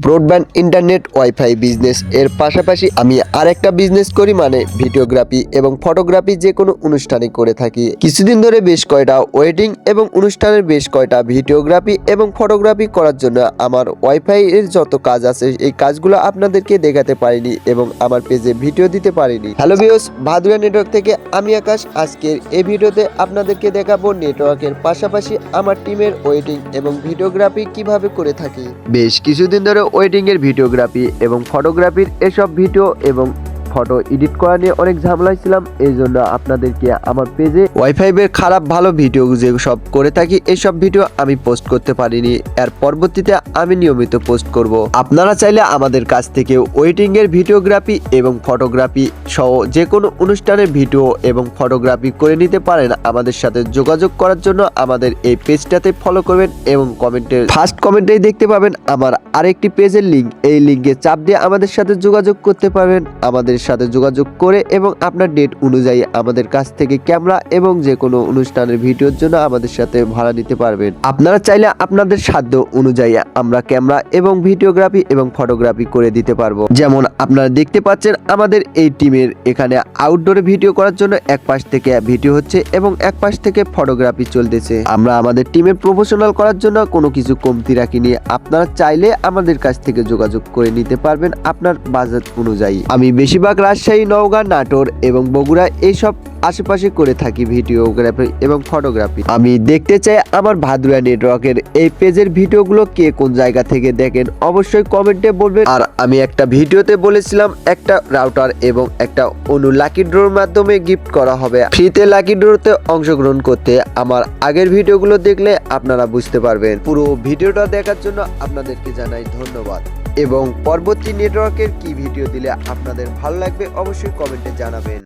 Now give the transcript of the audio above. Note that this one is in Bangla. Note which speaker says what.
Speaker 1: ব্রডব্যান্ড ইন্টারনেট ওয়াইফাই বিজনেস এর পাশাপাশি আমি আরেকটা বিজনেস করি, মানে ভিডিওগ্রাফি এবং ফটোগ্রাফি যে কোনো অনুষ্ঠানে করে থাকি। কিছুদিন ধরে বেশ কয়টা ওয়েডিং এবং অনুষ্ঠানের বেশ কয়টা ভিডিওগ্রাফি এবং ফটোগ্রাফি করার জন্য আমার ওয়াইফাই এর যত কাজ আছে এই কাজগুলো আপনাদেরকে দেখাতে পারিনি এবং আমার পেজে ভিডিও দিতে পারিনি। হ্যালো ভিউয়ার্স, ভাদুরিয়া নেটওয়ার্ক থেকে আমি আকাশ। আজকের এই ভিডিওতে আপনাদেরকে দেখাবো নেটওয়ার্কের পাশাপাশি আমার টিমের ওয়েডিং এবং ভিডিওগ্রাফি কিভাবে করে থাকি। বেশ কিছুদিন ধরে ওয়েডিং এর ভিডিওগ্রাফি এবং ফটোগ্রাফির এসব ভিডিও এবং ফটো এডিট করা নিয়ে অনেক ঝামেলায় ছিলাম। এই জন্য আপনাদেরকে আমার পেজে ওয়াইফাই এর খারাপ ভালো ভিডিও যে সব করে থাকি এইসব ভিডিও আমি পোস্ট করতে পারিনি। এর পরবর্তীতে আমি নিয়মিত পোস্ট করব। আপনারা চাইলে আমাদের কাছ থেকে ওয়েডিং এর ভিডিওগ্রাফি এবং ফটোগ্রাফি সহ যে কোনো অনুষ্ঠানের ভিডিও এবং ফটোগ্রাফি করে নিতে পারেন। আমাদের সাথে যোগাযোগ করার জন্য আমাদের এই পেজটাতে ফলো করবেন এবং কমেন্টের ফার্স্ট কমেন্টেই দেখতে পাবেন আমার আরেকটি পেজের লিংক। এই লিংকে চাপ দিয়ে আমাদের সাথে যোগাযোগ করতে পারবেন। আমাদের সাথে যোগাযোগ করে এবং আপনার ডেট অনুযায়ী আমাদের কাছ থেকে ক্যামেরা এবং যে কোনো অনুষ্ঠানের ভিডিওর জন্য আমাদের সাথে ভাড়া নিতে পারবেন। আপনারা চাইলে আপনাদের সাধ্য অনুযায়ী আমরা ক্যামেরা এবং ভিডিওগ্রাফি এবং ফটোগ্রাফি করে দিতে পারবো। যেমন আপনারা দেখতে পাচ্ছেন আমাদের এই টিমের এখানে আউটডোরে ভিডিও করার জন্য এক পাশ থেকে ভিডিও হচ্ছে এবং এক পাশ থেকে ফটোগ্রাফি চলতেছে। আমরা আমাদের টিমের প্রফেশনাল করার জন্য কোনো কিছু কমতি রাখিনি। আপনারা চাইলে আমাদের কাছ থেকে যোগাযোগ করে নিতে পারবেন আপনার বাজেট অনুযায়ী। আমি বেশিরভাগ রাজশাহী, নওগাঁ, নাটোর এবং বগুড়া এইসব আশেপাশে করে থাকি ভিডিওগ্রাফি এবং ফটোগ্রাফি। আমি দেখতে চাই আমার ভাদুরিয়া নেটওয়ার্কের এই পেজের ভিডিওগুলো কে কোন জায়গা থেকে দেখেন, অবশ্যই কমেন্টে বলবেন। আর আমি একটা ভিডিওতে বলেছিলাম একটা রাউটার এবং একটা অনু লাকি ড্রোর মাধ্যমে গিফট করা হবে। ফ্রিতে লাকি ড্রোতে অংশগ্রহণ করতে আমার আগের ভিডিওগুলো দেখলে আপনারা বুঝতে পারবেন। পুরো ভিডিওটা দেখার জন্য আপনাদেরকে জানাই ধন্যবাদ এবং পরবর্তী নেটওয়ার্কের কি ভিডিও দিলে আপনাদের ভালো লাগবে অবশ্যই কমেন্টে জানাবেন।